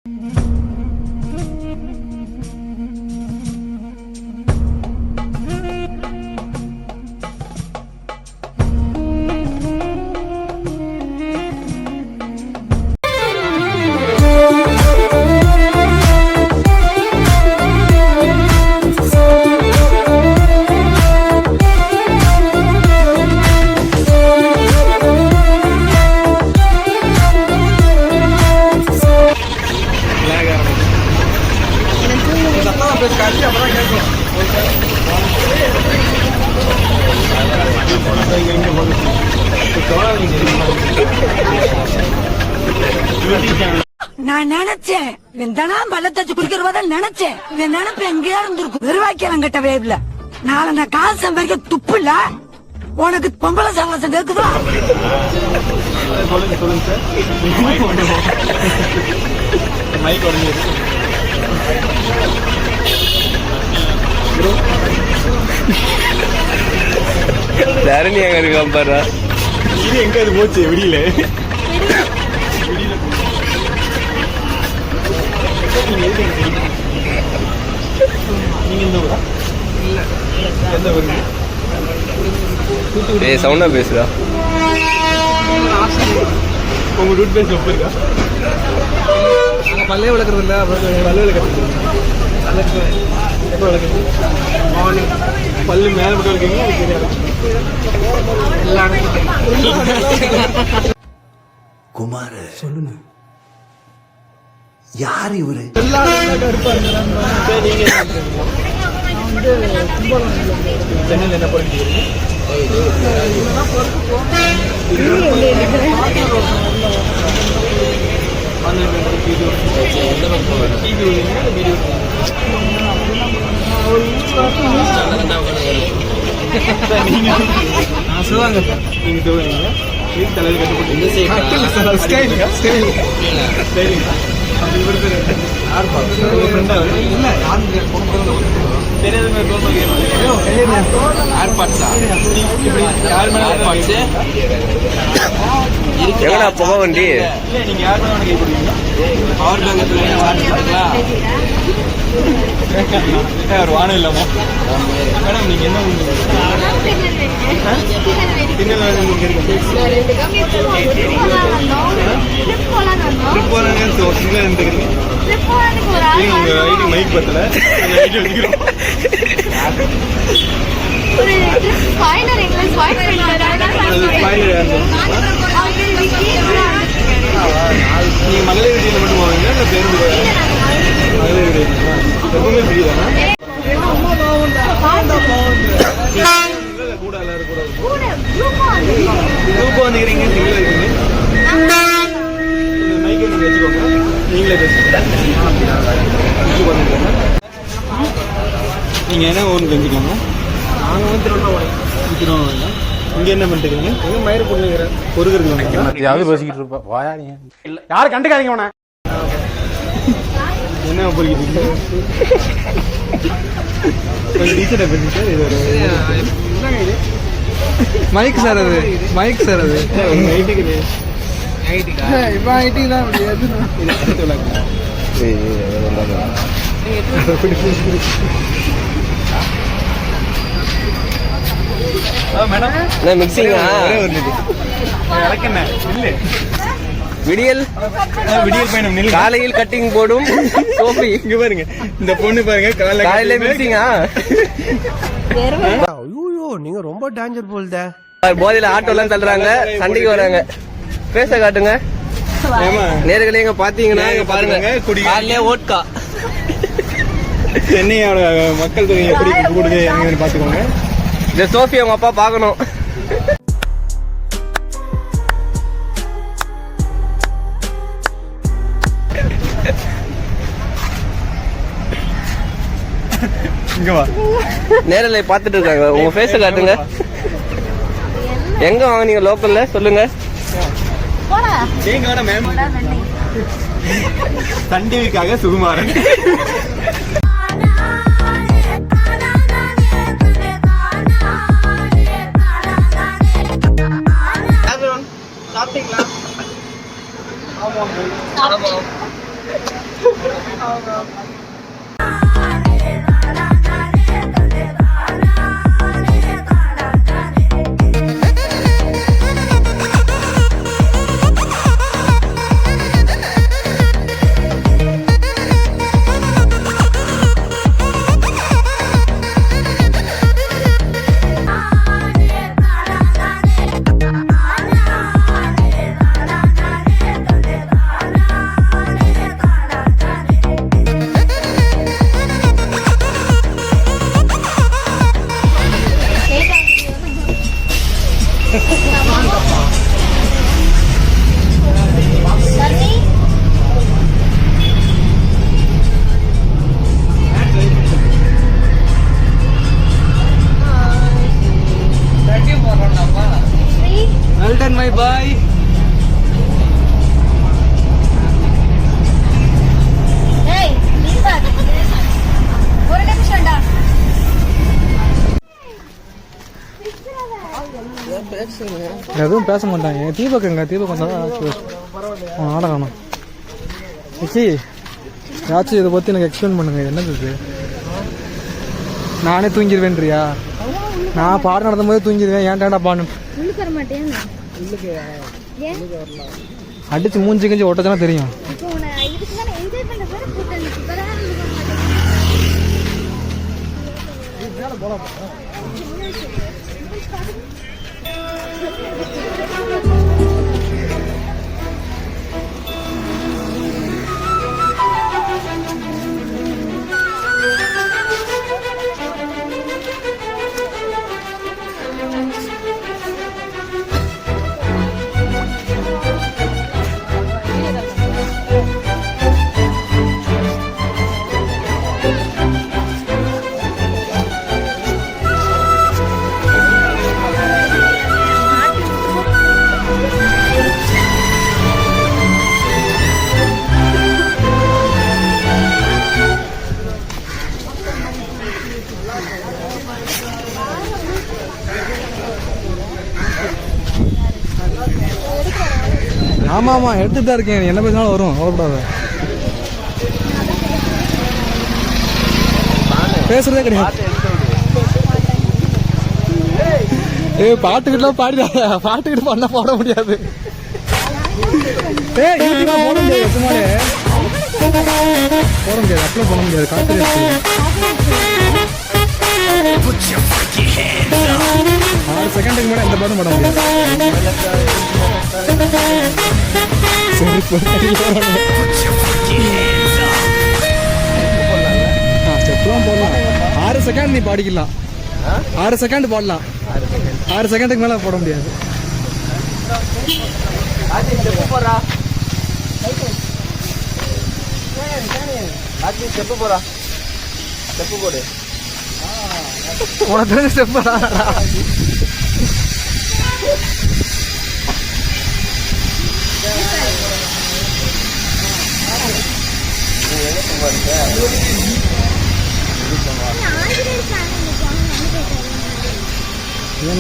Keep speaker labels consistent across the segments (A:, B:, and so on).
A: நான் நினைச்சேன் பல்ல தச்சு குடிக்கிறத நினைச்சேன். நினைப்பு எங்கேயா இருந்திருக்கும். வெறுவாக்கியம் கட்ட வேப்ல நாளை நான் காசு சம்பாதிக்க துப்பு இல்ல. உனக்கு பொம்பளை சவாசம் இருக்குதா?
B: தரணி எங்க இருக்கா பாரு. இது எங்க அது போச்சு விடியல. சவுண்டா பேசுறா. உங்க ரூட் பேஸ் ஒப்பு இருக்கா? பல்லே விளக்குறது இல்ல. பல்லே விளக்குறது எப்போ விளக்குறது? மார்னிங் பல்லு மேல மட்டும் இருக்கீங்க.
C: குமார சொல்லுங்க, யார் இவரு?
B: சென்னையில் என்ன பண்ணிட்டு சொல்லுவாங்க. நீங்க சொல்லுவீங்க தலைவர் கட்டுப்பட்டு போக வண்டி
D: நீங்க யார் கை போடுவீங்க? பவர் பேங்க் ஒரு வானம் இல்லாம மேடம் நீங்க என்ன மைக் பத்தல நீங்க மகளிர் வீட்டில் மட்டும் போவீங்க இல்ல பேருந்து? மகளிர் வீடு எப்பவுமே ஃப்ரீ தானே? கூட எல்லாரும் கூட குரூப்பா வந்துக்கிறீங்க. நீங்களே இருக்கீங்க. மைக்கை நீங்க வச்சுக்கோங்க. நீங்களே பேசுங்க. நீங்க என்ன ஒன்று தெரிஞ்சுக்கலாமா? நாங்க வந்து திருவண்ணாமலை. இங்க என்ன பண்ணிட்டு எங்க மயிறு பொண்ணுங்கிற பொறுக்கிறது யாவது பேசிக்கிட்டு இருப்பா. வாயா நீ யாரும் கண்டுக்காதீங்க. உன என்ன பொறுக்கிட்டு மைக் சார் அது மைக் சார் அது விடியல் பயணம் காலையில் கட்டிங் போடும் சோஃபி. இங்க பாருங்க இந்த பொண்ணு பாருங்க காலையில மிக்சிங்கா.
C: ஐயோ நீங்க ரொம்ப டேஞ்சர் போல்த.
B: போதையில ஆட்டோ எல்லாம் தள்ளுறாங்க, சண்டைக்கு வராங்க. பேச காட்டுங்க நேர்களே. இங்க பாத்தீங்கன்னா பாருங்க காலையில ஓட்கா.
D: சென்னையோட மக்கள் தொகை எப்படி கூடுது பாத்துக்கோங்க.
B: இந்த சோஃபி அவங்க அப்பா பாக்கணும். நேரலை பாத்துட்டு இருக்காங்க. உங்க ஃபேஸ காட்டுங்க. எங்க வாங்குனீங்க லோக்கல்ல சொல்லுங்க.
D: சன் டிவிக்காக சுகுமாரன். சாப்பிட்டீங்களா?
B: Well done, my boy.
E: ஏய் தீபக் ஒரு நிமிஷம்டா
D: எதுவும் பேச மாட்டாங்க. தீபக் எங்க? தீபக் வந்தா ஆடணும். விக்கி யாச்சும் இதை பற்றி எனக்கு எக்ஸ்பிளைன் பண்ணுங்க. என்னது இது? நானே தூங்கிடுவேன்றியா? நான் பாடம் நடத்தும் போது தூங்கிடுவேன். ஏன்டா பாடு
E: உள்ளுக்கு வர மாட்டேன்.
D: அடிச்சு மூஞ்சி கிஞ்சி ஓட்டச்சுனா தெரியும்.
E: இப்போ உன்னை இதுக்கு தானே என்ஜாய் பண்ண பேர கூட்டம் சூப்பரா
D: ஆமா ஆமா எடுத்துட்டு தான் இருக்கேன். என்ன பேசினாலும் வரும், கவலைப்படாத. பேசுறதே கிடையாது. பாட்டுக்கிட்டலாம் பாடிடாத. பாட்டுக்கிட்டு பண்ண போட முடியாது. போட முடியாது. சும்மாலே போட முடியாது. அப்பெல்லாம் பண்ண முடியாது. காத்து 6 செகண்டுக்கு மேலே எந்த பாட்டும் பண்ண முடியாது. ஸ்டெப்லாம் போடலாம். 6 செகண்ட் நீ பாடிக்கலாம். 6 செகண்ட் பாடலாம். 6 செகண்டுக்கு மேலே போட முடியாது. உனக்கு தெரிஞ்ச ஸ்டெப்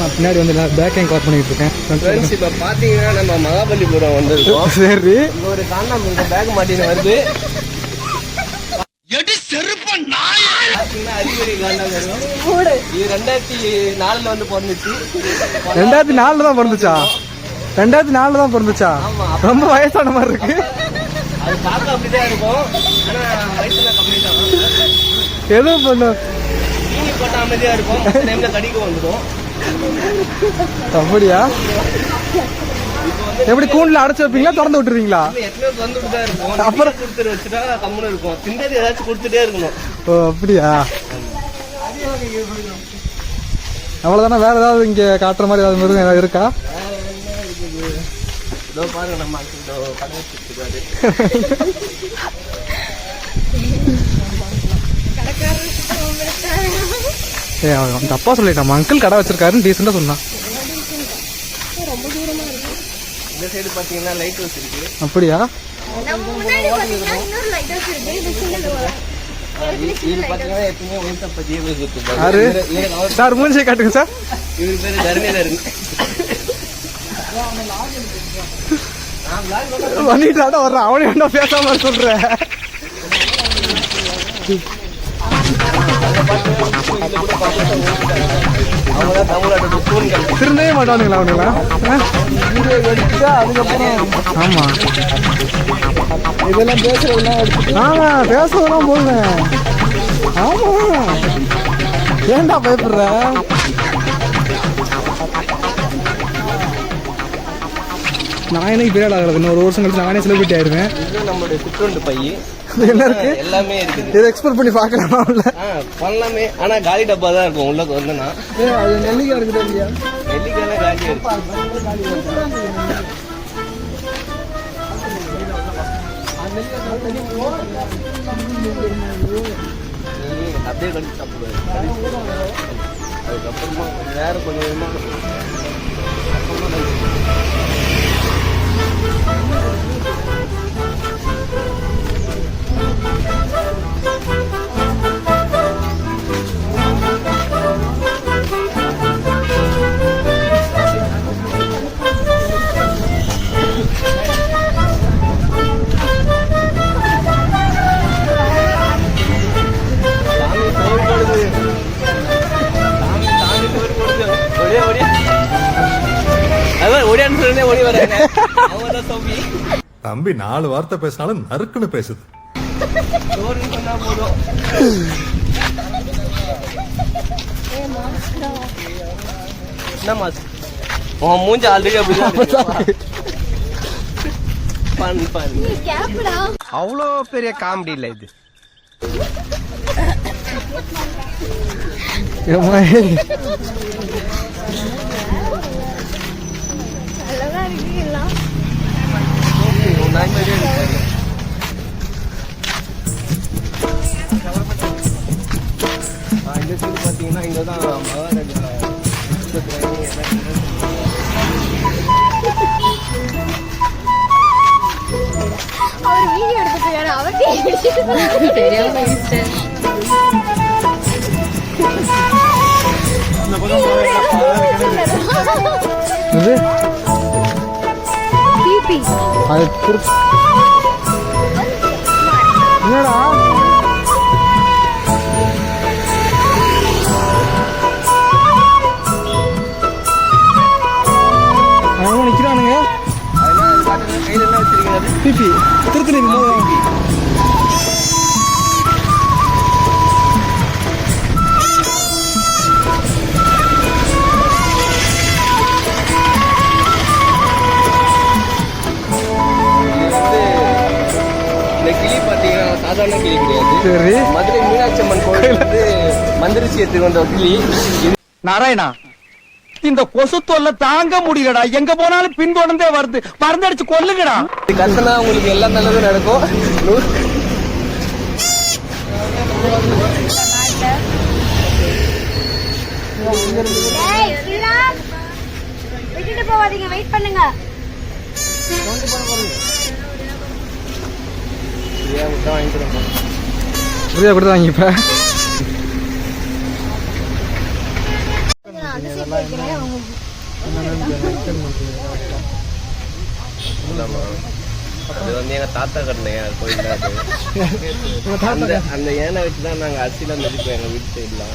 D: நான் பின்னாடி வந்து பேக் ஹேங் கவர் பண்ணிட்டு இருக்கேன்.
B: ஃப்ரெண்ட்ஸ் இப்போ பார்த்தீங்கன்னா நம்ம மகாபலிபுரம் வந்திருக்கோம்.
D: சரி
B: இங்க ஒரு காரணம் இந்த பேக் மாட்டின்னு வருது. அறிகுறி காரணம் வரும். இது 2004 வந்து பிறந்துச்சு.
D: 2004 தான் பிறந்துச்சா? 2004 தான் பிறந்துச்சா? ரொம்ப வயசான மாதிரி இருக்கு.
B: அது பார்க்க அப்படிதான் இருக்கும். ஆனா வயசுல கம்மி தான்.
D: எதுவும் பண்ண
B: தீனி போட்ட அமைதியா இருக்கும். டைம்ல கடிக்க வந்துடும்.
D: அப்படியா? எப்படி கூண்டுல அடைச்சு வைப்பீங்களா, திறந்து விட்டுருவீங்களா?
B: எப்பவுமே வந்துட்டு தான் இருக்கும்.
D: அப்புறம்
B: கொடுத்துட்டு வச்சுட்டா கம்முன்னு இருக்கும். திண்டது ஏதாச்சும் கொடுத்துட்டே இருக்கணும்.
D: ஓ அப்படியா? அவ்வளவுதானே? வேற ஏதாவது இங்க காட்டுற மாதிரி ஏதாவது மிருகம் ஏதாவது இருக்கா?
B: இதோ பாருங்க, நம்ம கடை வச்சிருக்காரு.
D: அவன் தப்பா சொல்லிட்டான். அங்கிள் கடை வச்சிருக்காருன்னு டீசெண்டா சொன்னான்.
B: இந்த சைடு பாத்தீங்கன்னா லைட் ஹவுஸ் இருக்கு.
D: அப்படியா?
B: இது பாத்தீங்கன்னா எப்பவுமே ஒயிட் பத்தியே பேசிட்டு
D: யாரு சார்? மூஞ்சியை காட்டுங்க சார்.
B: இவரு பேரு தர்மேதர்.
D: பண்ணிட்டாடா வர்றான். அவனே என்ன பேசாம சொல்ற?
B: அவங்க தமிழ்நாட்டு தூண்கள்.
D: திருந்தவே மாட்டானுங்களா அவனுங்களா?
B: அதுக்கப்புறம்
D: ஆமா,
B: இதெல்லாம் பேசுறதுலாம் எடுத்துட்டு
D: பேசலாம் போடுறேன். ஆமா, ஏன்டா பயப்படுற? நான் எனக்கு பீரியட் ஆகிறது இன்னும் 1 வருஷம் கழிச்சு நானே செலிபிரிட்டி ஆயிடுவேன்.
B: இது நம்மளுடைய சிற்றுண்டு பை
D: என்ன இருக்கு?
B: எல்லாமே இருக்குது.
D: இதை எக்ஸ்போர்ட் பண்ணி பார்க்கலாமா உள்ள?
B: பண்ணலாமே. ஆனா காலி டப்பா தான் இருக்கும் உள்ள வந்தனா.
D: அது நெல்லிக்காய் இருக்குது இல்லையா?
B: நெல்லிக்காய் காலி இருக்கு. அப்படியே கடிச்சு சாப்பிடுவாரு. அதுக்கப்புறமா வேற கொஞ்சம் ஓடி வராங்க.
F: தம்பி 4 வார்த்தை பேசினாலும் நறுக்குன்னு பேசுது.
B: சொன்னா போதும். என்ன மாஸ் உன் மூஞ்சி ஆல்ரெடி அப்படிதான்.
C: அவ்வளோ பெரிய காமெடி இல்ல இது.
E: அழகா இருக்கீங்களா?
B: இந்த சைடு பாத்தீங்கன்னா இங்கதான் மகாராஜா
E: அவர் வீடியோ எடுத்துட்டு இருக்காரு. அவர் தெரியாம
D: என்னடா அவங்க நிக்கிறானுங்க.
B: கையில என்ன வச்சிருக்காரு?
D: பிபி திருத்தணி
B: இந்த கிளி பாத்தீங்கன்னா சாதாரண கிளி கிடையாது.
D: சரி,
B: மதுரை மீனாட்சி அம்மன் கோயில் வந்து மந்திரிச்சி எடுத்துட்டு வந்த கிளி.
C: நாராயணா, இந்த கொசு தொல்லை தாங்க முடியலடா. எங்க போனாலும் பின்தொடர்ந்தே வருது. மருந்தடிச்சு கொல்லுங்கடா.
B: இது கத்தனா உங்களுக்கு எல்லாம் நல்லதும் நடக்கும்.
E: விட்டுட்டு போவாதீங்க, வெயிட் பண்ணுங்க.
D: புரியா கொடுத்து வாங்கிப்ப.
B: அது வந்து எங்க தாத்தா கட்டின கோயில் அது. அந்த யானை வச்சுதான் நாங்க அரிசிலாம் மிதிப்போம் எங்க வீட்டு சைட்லாம்.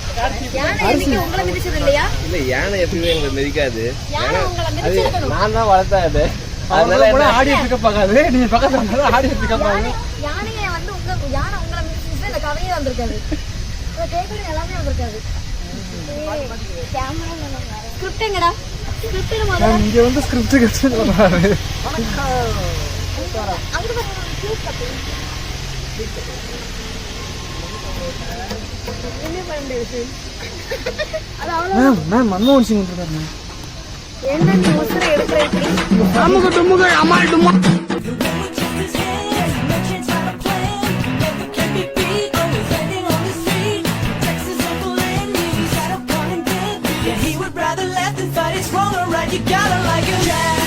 E: உங்களை மிதிச்சது இல்லையா?
B: இல்ல யானை எப்பயுமே எங்களை மிதிக்காது. அது
E: மிதிச்சிருக்கணும்.
B: நான் தான் வளர்த்தேன் அது. அதனால என்ன
D: ஆடியோ பிக்கப் ஆகாது. நீங்க பக்கத்துல இருந்தாலும் ஆடியோ பிக்கப் ஆகுது.
E: யானையை வந்து யானை உங்களை மிதிச்சு இந்த கதையே வந்திருக்காது. கேட்கறது எல்லாமே வந்திருக்காது. ஸ்கிரிப்ட் எங்கடா? ஸ்கிரிப்ட்
D: இங்க வந்து ஸ்கிரிப்ட் கட்சி வராரு. மன்மோகன் சிங் இருக்காரு.
E: என்ன நீ உசுரை எடுக்கிறேன்?
C: அமுக டுமுக அமால் டுமா.
G: He would rather left than fight. It's wrong or right. You gotta like it.